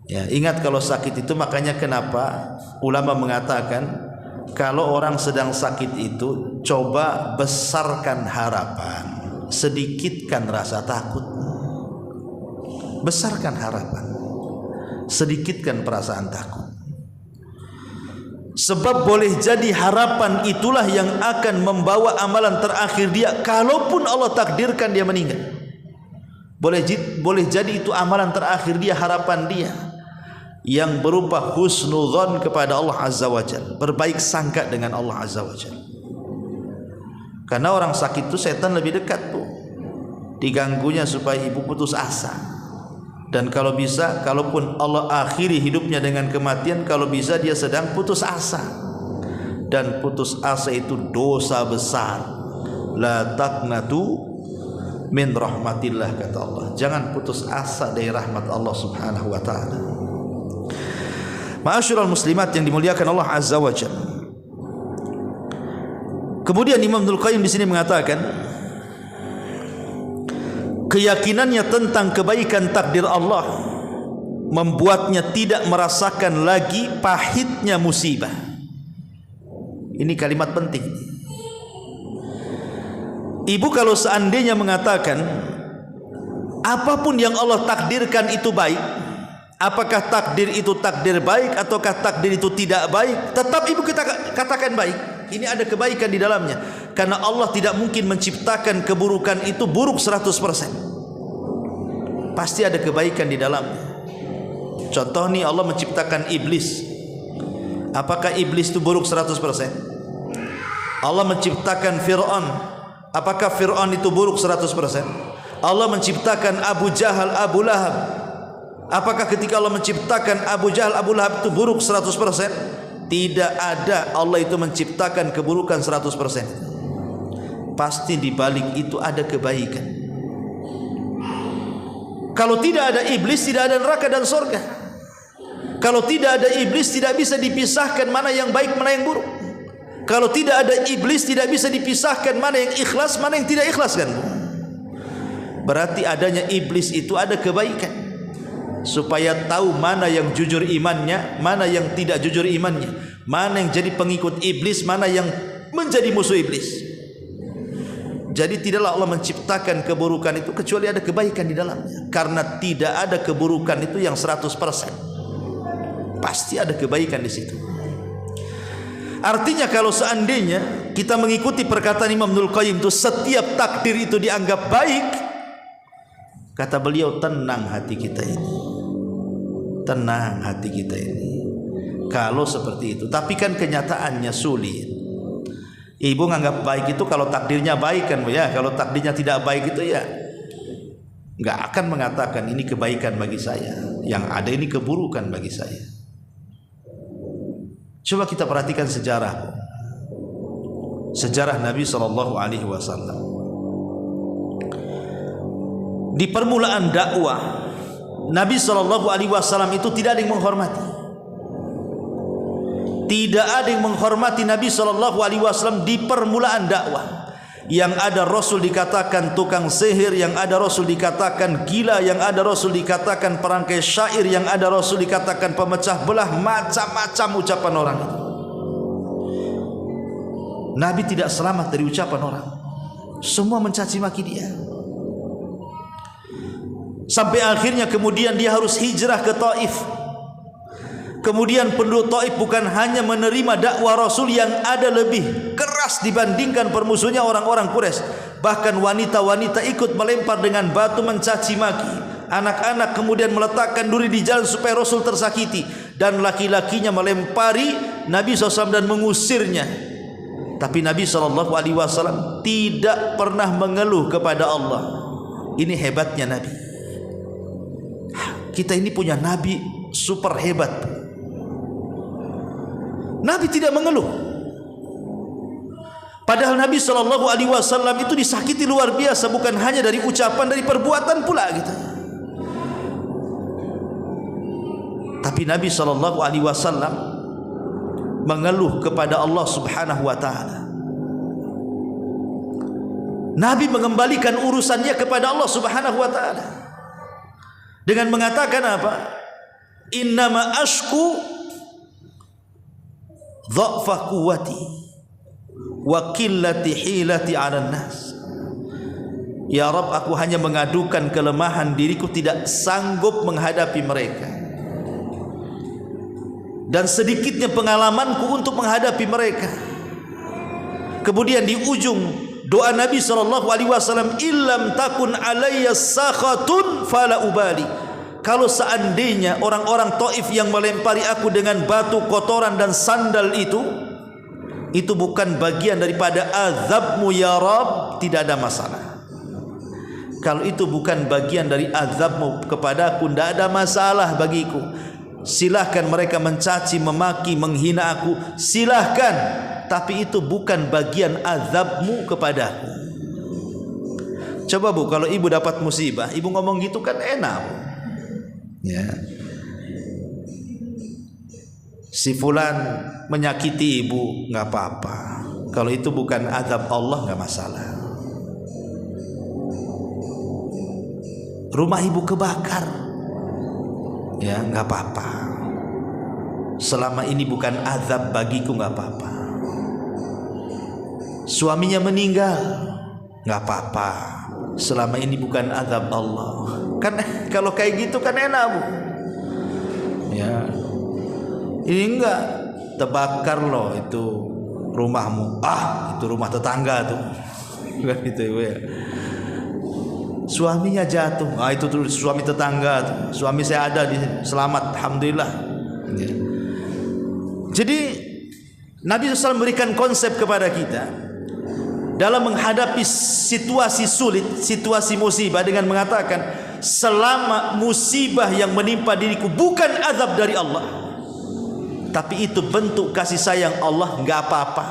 Ya, ingat kalau sakit itu, makanya kenapa ulama mengatakan kalau orang sedang sakit itu coba besarkan harapan, sedikitkan rasa takut. Besarkan harapan, sedikitkan perasaan takut. Sebab boleh jadi harapan itulah yang akan membawa amalan terakhir dia, kalaupun Allah takdirkan dia meninggal. Boleh jadi itu amalan terakhir dia, harapan dia yang berupa husnudzon kepada Allah Azza wa Jalla, berbaik sangka dengan Allah Azza wa Jalla. Karena orang sakit itu setan lebih dekat tuh, diganggunya supaya ibu putus asa. Dan kalau bisa, kalaupun Allah akhiri hidupnya dengan kematian, kalau bisa dia sedang putus asa. Dan putus asa itu dosa besar. La taqnatu min rahmatillah, kata Allah. Jangan putus asa dari rahmat Allah Subhanahu wa taala. Ma'asyiral muslimat yang dimuliakan Allah Azza wa Jalla. Kemudian Imam Ibnul Qayyim di sini mengatakan, keyakinannya tentang kebaikan takdir Allah membuatnya tidak merasakan lagi pahitnya musibah. Ini kalimat penting. Ibu kalau seandainya mengatakan apapun yang Allah takdirkan itu baik, apakah takdir itu takdir baik ataukah takdir itu tidak baik, tetap ibu kita katakan baik. Ini ada kebaikan di dalamnya, karena Allah tidak mungkin menciptakan keburukan itu buruk 100%. Pasti ada kebaikan di dalamnya. Contoh nih, Allah menciptakan iblis. Apakah iblis itu buruk 100%? Allah menciptakan Fir'aun. Apakah Fir'aun itu buruk 100%? Allah menciptakan Abu Jahal, Abu Lahab. Apakah ketika Allah menciptakan Abu Jahal, Abu Lahab itu buruk 100%? Tidak ada. Allah itu menciptakan keburukan 100%. Pasti di balik itu ada kebaikan. Kalau tidak ada iblis, tidak ada neraka dan surga. Kalau tidak ada iblis, tidak bisa dipisahkan mana yang baik, mana yang buruk. Kalau tidak ada iblis, tidak bisa dipisahkan mana yang ikhlas, mana yang tidak ikhlas, kan? Berarti adanya iblis itu ada kebaikan, supaya tahu mana yang jujur imannya, mana yang tidak jujur imannya, mana yang jadi pengikut iblis, mana yang menjadi musuh iblis. Jadi tidaklah Allah menciptakan keburukan itu kecuali ada kebaikan di dalamnya. Karena tidak ada keburukan itu yang 100%. Pasti ada kebaikan di situ. Artinya kalau seandainya kita mengikuti perkataan Imam Ibnul Qayyim itu, setiap takdir itu dianggap baik, kata beliau, tenang hati kita ini. Tenang hati kita ini kalau seperti itu. Tapi kan kenyataannya sulit. Ibu nganggap baik itu kalau takdirnya baik, kan ya. Kalau takdirnya tidak baik itu ya nggak akan mengatakan ini kebaikan bagi saya, yang ada ini keburukan bagi saya. Coba kita perhatikan sejarah Nabi SAW. Di permulaan dakwah Nabi SAW itu tidak ada yang menghormati. Tidak ada yang menghormati Nabi SAW di permulaan dakwah. Yang ada Rasul dikatakan tukang sihir, yang ada Rasul dikatakan gila, yang ada Rasul dikatakan perangkai syair, yang ada Rasul dikatakan pemecah belah, macam-macam ucapan orang itu. Nabi tidak selamat dari ucapan orang. Semua mencaci maki dia. Sampai akhirnya kemudian dia harus hijrah ke Taif. Kemudian penduduk Taif bukan hanya menerima dakwah Rasul yang ada lebih keras dibandingkan permusuhnya orang-orang Quraisy, bahkan wanita-wanita ikut melempar dengan batu mencaci maki. Anak-anak kemudian meletakkan duri di jalan supaya Rasul tersakiti, dan laki-lakinya melempari Nabi SAW dan mengusirnya. Tapi Nabi SAW tidak pernah mengeluh kepada Allah. Ini hebatnya Nabi. Kita ini punya Nabi super hebat. Nabi tidak mengeluh. Padahal Nabi SAW itu disakiti luar biasa, bukan hanya dari ucapan, dari perbuatan pula gitu. Tapi Nabi SAW mengeluh kepada Allah Subhanahu wa taala. Nabi mengembalikan urusannya kepada Allah Subhanahu wa taala dengan mengatakan apa? Innama ashku dha'fa quwwati wa qillati hilati 'alan nas. Ya Rabb, aku hanya mengadukan kelemahan diriku, tidak sanggup menghadapi mereka, dan sedikitnya pengalamanku untuk menghadapi mereka. Kemudian di ujung doa Nabi SAW, illam takun alayya sakhatun fala ubali. Kalau seandainya orang-orang Taif yang melempari aku dengan batu, kotoran dan sandal itu bukan bagian daripada azabmu ya Rabb, tidak ada masalah. Kalau itu bukan bagian dari azabmu kepada aku, tidak ada masalah bagiku. Silahkan mereka mencaci, memaki, menghina aku, silahkan. Tapi itu bukan bagian azabmu kepadaku. Coba Bu, kalau ibu dapat musibah, ibu ngomong gitu kan enak Bu. Ya. Si fulan menyakiti ibu, nggak apa-apa. Kalau itu bukan azab Allah, nggak masalah. Rumah ibu kebakar, ya nggak apa-apa. Selama ini bukan azab bagiku, nggak apa-apa. Suaminya meninggal, nggak apa-apa. Selama ini bukan azab Allah. Kan kalau kayak gitu kan enak Bu. Ya. Ini enggak, terbakar loh itu rumahmu. Ah, itu rumah tetangga tuh. Kan itu Ibu ya. Suaminya jatuh. Ah, itu tuh suami tetangga tuh. Suami saya ada di selamat, alhamdulillah. Ya. Jadi Nabi SAW memberikan konsep kepada kita dalam menghadapi situasi sulit, situasi musibah, dengan mengatakan selama musibah yang menimpa diriku bukan azab dari Allah, tapi itu bentuk kasih sayang Allah, enggak apa-apa.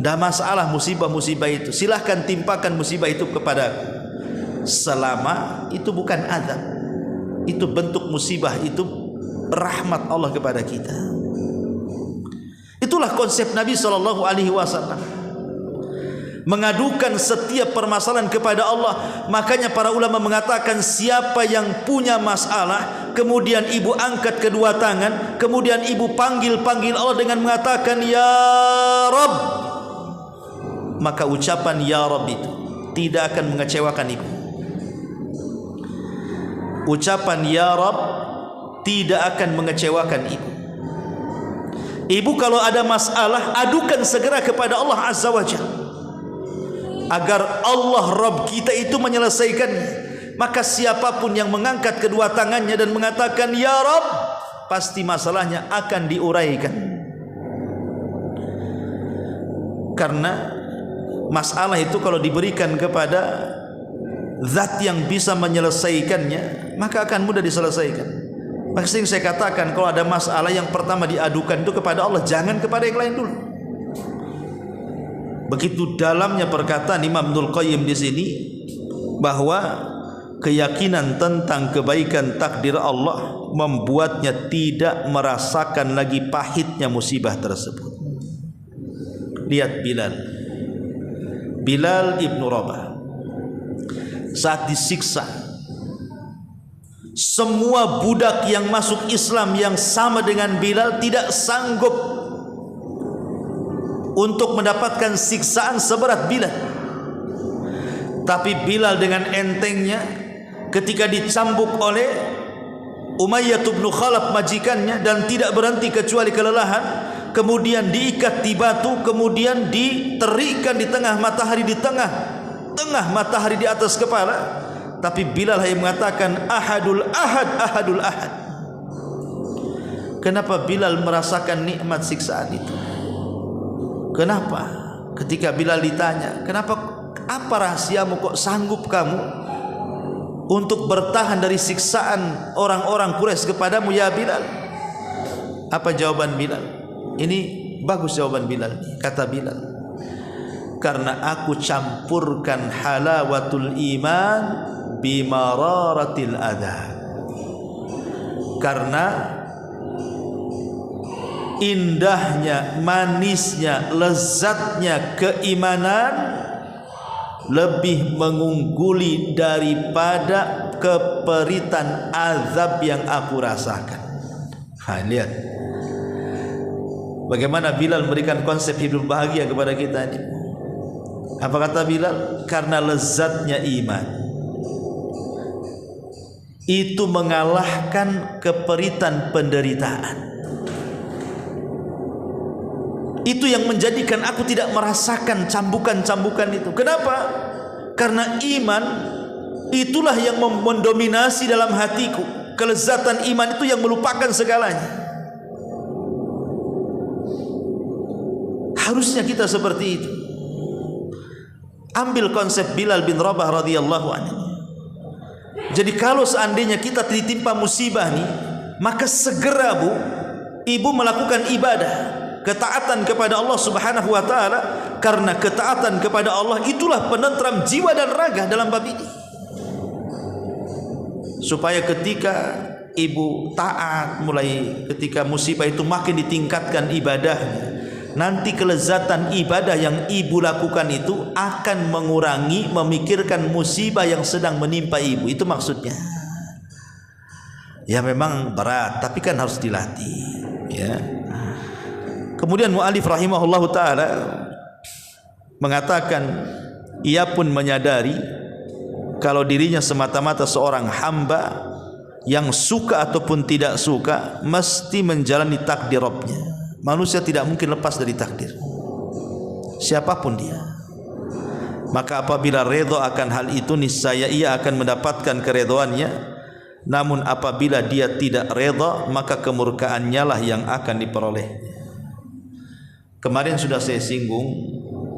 Dah masalah musibah-musibah itu, silahkan timpakan musibah itu kepadaku. Selama itu bukan azab, itu bentuk musibah, itu rahmat Allah kepada kita. Itulah konsep Nabi SAW, mengadukan setiap permasalahan kepada Allah. Makanya para ulama mengatakan, siapa yang punya masalah, kemudian ibu angkat kedua tangan, kemudian ibu panggil Allah dengan mengatakan ya Rabb, maka ucapan ya Rabb itu tidak akan mengecewakan ibu. Ucapan ya Rabb tidak akan mengecewakan ibu. Ibu kalau ada masalah, adukan segera kepada Allah Azza wa Jalla, agar Allah Rabb kita itu menyelesaikannya. Maka siapapun yang mengangkat kedua tangannya dan mengatakan ya Rabb, pasti masalahnya akan diuraikan. Karena masalah itu kalau diberikan kepada zat yang bisa menyelesaikannya, maka akan mudah diselesaikan. Maka sering saya katakan, kalau ada masalah, yang pertama diadukan itu kepada Allah, jangan kepada yang lain dulu. Begitu dalamnya perkataan Imam Ibnul Qayyim di sini, bahwa keyakinan tentang kebaikan takdir Allah membuatnya tidak merasakan lagi pahitnya musibah tersebut. Lihat Bilal ibnu Rabah saat disiksa, semua budak yang masuk Islam yang sama dengan Bilal tidak sanggup untuk mendapatkan siksaan seberat Bilal. Tapi Bilal dengan entengnya ketika dicambuk oleh Umayyah bin Khalaf majikannya dan tidak berhenti kecuali kelelahan, kemudian diikat di batu, kemudian diterikan di tengah matahari, di tengah matahari di atas kepala. Tapi Bilal hanya mengatakan ahadul ahad. Kenapa Bilal merasakan nikmat siksaan itu? Kenapa ketika Bilal ditanya, apa rahasiamu kok sanggup kamu untuk bertahan dari siksaan orang-orang Quraisy kepadamu ya Bilal? Apa jawaban Bilal? Ini bagus jawaban Bilal. Kata Bilal, karena aku campurkan halawatul iman bimararatil adha. Karena indahnya, manisnya, lezatnya keimanan lebih mengungguli daripada keperitan azab yang aku rasakan. Lihat bagaimana Bilal memberikan konsep hidup bahagia kepada kita ini. Apa kata Bilal? Karena lezatnya iman itu mengalahkan keperitan penderitaan. Itu yang menjadikan aku tidak merasakan cambukan-cambukan itu. Kenapa? Karena iman itulah yang mendominasi dalam hatiku. Kelezatan iman itu yang melupakan segalanya. Harusnya kita seperti itu. Ambil konsep Bilal bin Rabah radhiyallahu anhu. Jadi kalau seandainya kita ditimpa musibah nih, maka segera ibu melakukan ibadah, ketaatan kepada Allah Subhanahu wa taala, karena ketaatan kepada Allah itulah penentram jiwa dan raga dalam bab ini. Supaya ketika ibu taat, mulai ketika musibah itu makin ditingkatkan ibadahnya, nanti kelezatan ibadah yang ibu lakukan itu akan mengurangi memikirkan musibah yang sedang menimpa ibu. Itu maksudnya. Ya memang berat, tapi kan harus dilatih, ya. Kemudian mu'alif rahimahullahu ta'ala mengatakan, ia pun menyadari kalau dirinya semata-mata seorang hamba yang suka ataupun tidak suka mesti menjalani takdir Rabbnya. Manusia tidak mungkin lepas dari takdir, siapapun dia. Maka apabila redha akan hal itu, niscaya ia akan mendapatkan keredhaannya. Namun apabila dia tidak redha, maka kemurkaannya lah yang akan diperoleh. Kemarin sudah saya singgung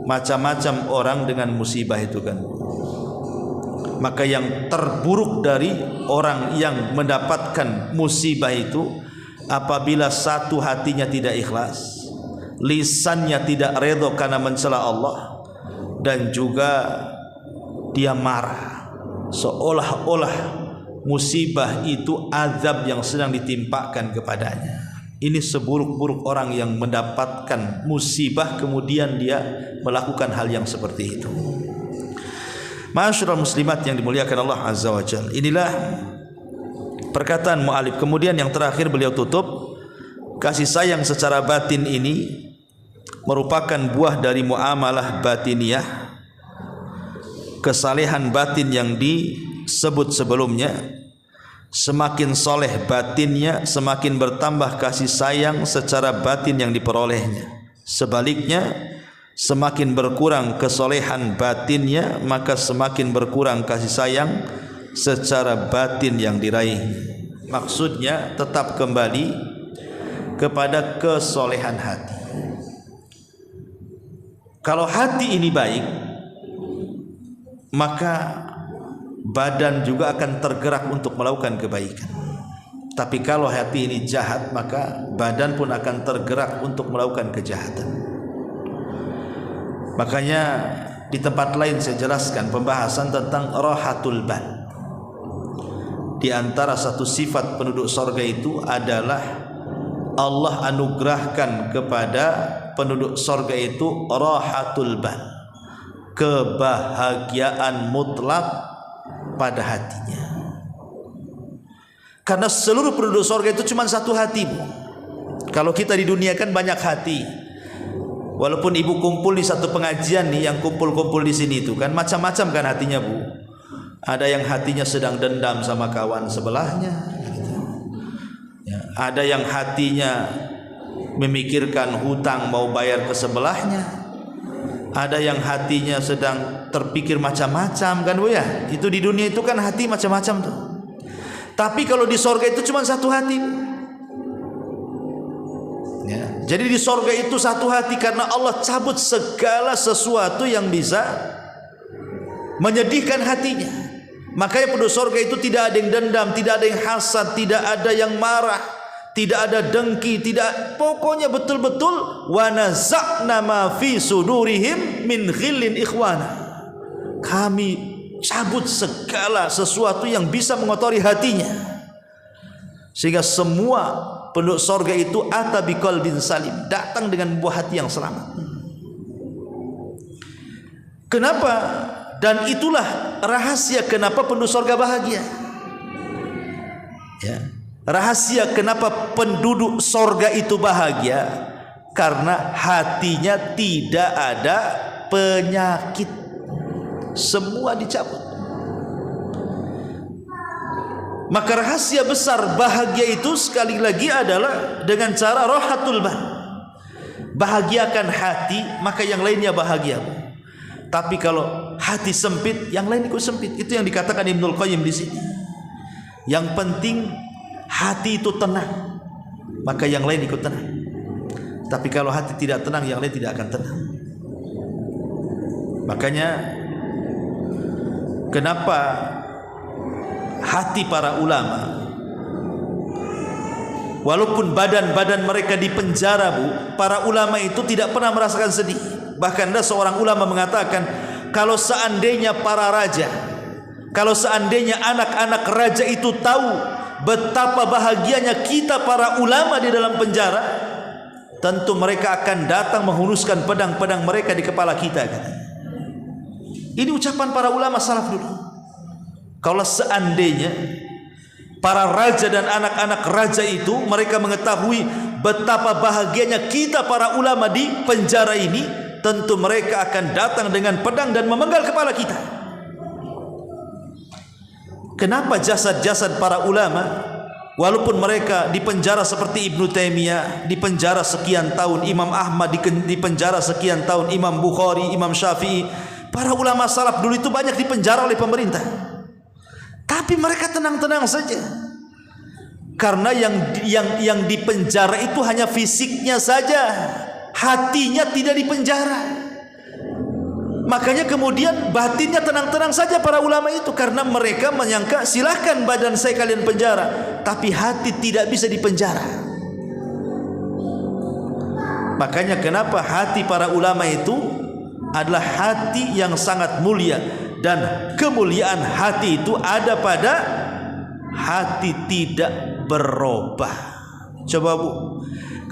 macam-macam orang dengan musibah itu kan. Maka yang terburuk dari orang yang mendapatkan musibah itu, apabila satu hatinya tidak ikhlas, lisannya tidak redha karena mencela Allah, dan juga dia marah seolah-olah musibah itu azab yang sedang ditimpakan kepadanya. Ini seburuk-buruk orang yang mendapatkan musibah kemudian dia melakukan hal yang seperti itu. Ma'asyiral muslimat yang dimuliakan Allah Azza wa Jalla, inilah perkataan mu'alif. Kemudian yang terakhir beliau tutup, kasih sayang secara batin ini merupakan buah dari muamalah batiniyah, kesalehan batin yang disebut sebelumnya. Semakin soleh batinnya, semakin bertambah kasih sayang secara batin yang diperolehnya. Sebaliknya, semakin berkurang kesolehan batinnya, maka semakin berkurang kasih sayang secara batin yang diraih. Maksudnya tetap kembali kepada kesolehan hati. Kalau hati ini baik, maka badan juga akan tergerak untuk melakukan kebaikan. Tapi kalau hati ini jahat, maka badan pun akan tergerak untuk melakukan kejahatan. Makanya di tempat lain saya jelaskan pembahasan tentang rahatul bal. di antara satu sifat penduduk sorga itu adalah Allah anugerahkan kepada penduduk sorga itu rahatul bal, kebahagiaan mutlak pada hatinya. Karena seluruh penduduk sorga itu cuma satu hati, Bu. Kalau kita di dunia kan banyak hati. Walaupun ibu kumpul di satu pengajian nih, yang kumpul-kumpul di sini itu kan macam-macam kan hatinya, Bu. Ada yang hatinya sedang dendam sama kawan sebelahnya, ya, ada yang hatinya memikirkan hutang mau bayar ke sebelahnya, ada yang hatinya sedang terpikir macam-macam kan, Bu ya. Itu di dunia itu kan hati macam-macam tuh. Tapi kalau di sorga itu cuma satu hati, Bu. Ya, jadi di sorga itu satu hati karena Allah cabut segala sesuatu yang bisa menyedihkan hatinya. Makanya penduduk sorga itu tidak ada yang dendam, tidak ada yang hasad, tidak ada yang marah, tidak ada dengki, tidak, pokoknya betul-betul wa naza'na ma fi sudurihim min ghillin ikhwana. Kami cabut segala sesuatu yang bisa mengotori hatinya, sehingga semua penduduk sorga itu ata biqalbin salim, datang dengan buah hati yang selamat. Kenapa? Dan itulah rahasia kenapa penduduk sorga bahagia, ya. Rahasia kenapa penduduk sorga itu bahagia, karena hatinya tidak ada penyakit, semua dicabut. Maka rahasia besar bahagia itu sekali lagi adalah dengan cara rahatul bal. Bahagiakan hati, maka yang lainnya bahagia. Tapi kalau hati sempit, yang lain ikut sempit. Itu yang dikatakan Ibnul Qayyim di sini. Yang penting hati itu tenang, maka yang lain ikut tenang. Tapi kalau hati tidak tenang, yang lain tidak akan tenang. Makanya kenapa hati para ulama, walaupun badan-badan mereka di penjara, Bu, para ulama itu tidak pernah merasakan sedih. Bahkan ada seorang ulama mengatakan, kalau seandainya para raja, kalau seandainya anak-anak raja itu tahu betapa bahagianya kita para ulama di dalam penjara, tentu mereka akan datang menghunuskan pedang-pedang mereka di kepala kita. Ini ucapan para ulama salaf dulu. Kalau seandainya para raja dan anak-anak raja itu mereka mengetahui betapa bahagianya kita para ulama di penjara ini, tentu mereka akan datang dengan pedang dan memenggal kepala kita. Kenapa jasad-jasad para ulama, walaupun mereka di penjara seperti Ibnu Taimiyah di penjara sekian tahun, Imam Ahmad di penjara sekian tahun, Imam Bukhari, Imam Syafi'i, para ulama salaf dulu itu banyak di penjara oleh pemerintah, tapi mereka tenang-tenang saja. Karena yang di penjara itu hanya fisiknya saja, hatinya tidak di penjara. Makanya kemudian batinnya tenang-tenang saja para ulama itu, karena mereka menyangka silahkan badan saya kalian penjara, tapi hati tidak bisa dipenjara. Makanya kenapa hati para ulama itu adalah hati yang sangat mulia, dan kemuliaan hati itu ada pada hati tidak berubah. Coba, Bu,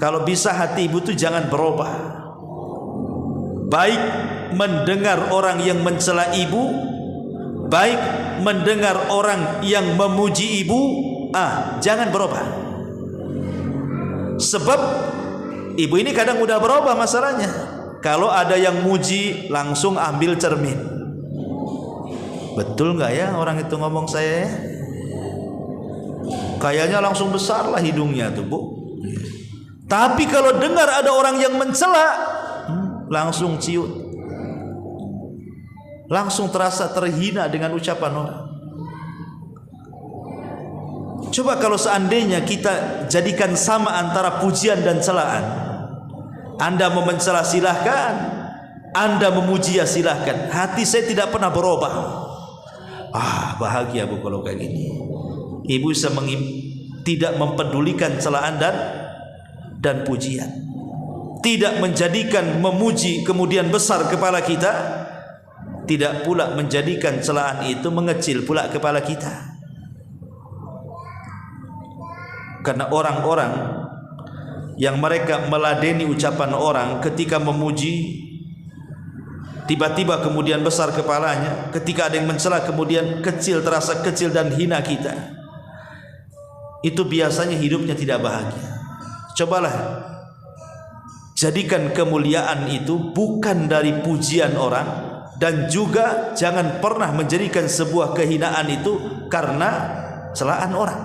kalau bisa hati ibu itu jangan berubah, baik mendengar orang yang mencela ibu, baik mendengar orang yang memuji ibu, jangan berubah. Sebab ibu ini kadang udah berubah masalahnya. Kalau ada yang muji, langsung ambil cermin. Betul nggak ya orang itu ngomong saya? Kayaknya langsung besar lah hidungnya tuh, Bu. Tapi kalau dengar ada orang yang mencela, langsung ciut, langsung terasa terhina dengan ucapan orang. Coba kalau seandainya kita jadikan sama antara pujian dan celaan. Anda mau mencela silahkan, Anda memuji ya silahkan. Hati saya tidak pernah berubah. Bahagia, Bu, kalau kayak gini. Ibu bisa tidak mempedulikan celaan dan pujian, tidak menjadikan memuji kemudian besar kepala kita, tidak pula menjadikan celaan itu mengecil pula kepala kita. Karena orang-orang yang mereka meladeni ucapan orang ketika memuji, tiba-tiba kemudian besar kepalanya, ketika ada yang mencela kemudian kecil, terasa kecil dan hina kita, itu biasanya hidupnya tidak bahagia. Cobalah jadikan kemuliaan itu bukan dari pujian orang, dan juga jangan pernah menjadikan sebuah kehinaan itu karena celaan orang.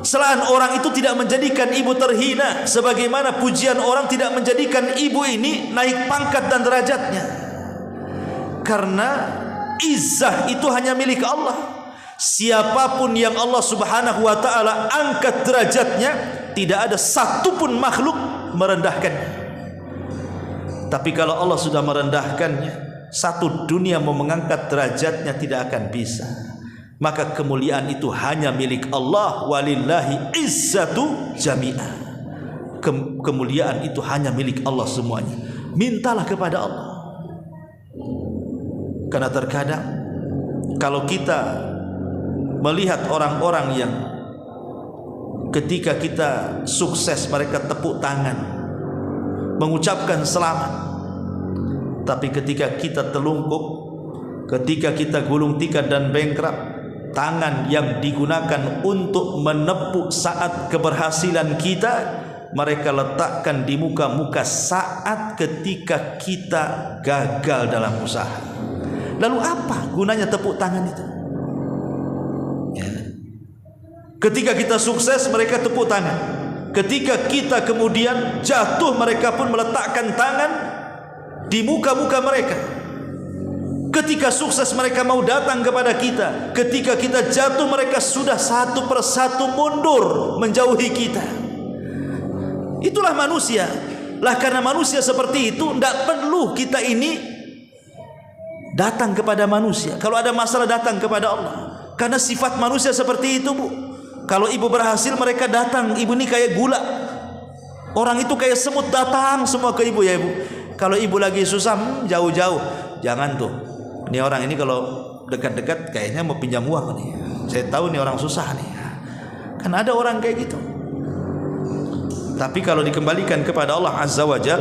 Celaan orang itu tidak menjadikan ibu terhina, sebagaimana pujian orang tidak menjadikan ibu ini naik pangkat dan derajatnya. Karena izzah itu hanya milik Allah. Siapapun yang Allah Subhanahu wa ta'ala angkat derajatnya, tidak ada satupun makhluk merendahkannya. Tapi kalau Allah sudah merendahkannya, satu dunia mau mengangkat derajatnya tidak akan bisa. Maka kemuliaan itu hanya milik Allah. Walillahi izzatu jami'ah. Kemuliaan itu hanya milik Allah semuanya. Mintalah kepada Allah. Karena terkadang kalau kita melihat orang-orang yang ketika kita sukses mereka tepuk tangan, mengucapkan selamat, tapi ketika kita telungkup, ketika kita gulung tikar dan bengkrap, tangan yang digunakan untuk menepuk saat keberhasilan kita, mereka letakkan di muka-muka saat ketika kita gagal dalam usaha. Lalu apa gunanya tepuk tangan itu? Ya. Ketika kita sukses, mereka tepuk tangan. Ketika kita kemudian jatuh, mereka pun meletakkan tangan di muka-muka mereka. Ketika sukses, mereka mau datang kepada kita. Ketika kita jatuh, mereka sudah satu persatu mundur menjauhi kita. Itulah manusia. Lah karena manusia seperti itu, tidak perlu kita ini datang kepada manusia. Kalau ada masalah datang kepada Allah. Karena sifat manusia seperti itu, Bu. Kalau ibu berhasil, mereka datang. Ibu ini kayak gula. Orang itu kayak semut, datang semua ke ibu, ya ibu. Kalau ibu lagi susah, jauh-jauh. Jangan tuh. Ini orang ini kalau dekat-dekat kayaknya mau pinjam uang nih. Saya tahu nih orang susah nih. Kan ada orang kayak gitu. Tapi kalau dikembalikan kepada Allah Azza wa Jal,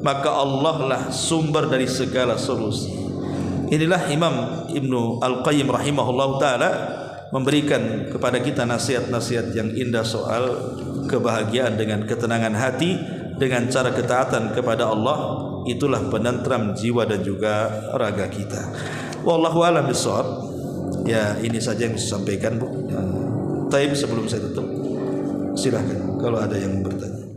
maka Allah lah sumber dari segala solusi. Inilah Imam Ibnu Al-Qayyim rahimahullah ta'ala memberikan kepada kita nasihat-nasihat yang indah soal kebahagiaan dengan ketenangan hati dengan cara ketaatan kepada Allah. Itulah penentram jiwa dan juga raga kita. Wallahu a'lam bishawab. Ya, ini saja yang saya sampaikan, Bu. Taib, sebelum saya tutup, silakan kalau ada yang bertanya.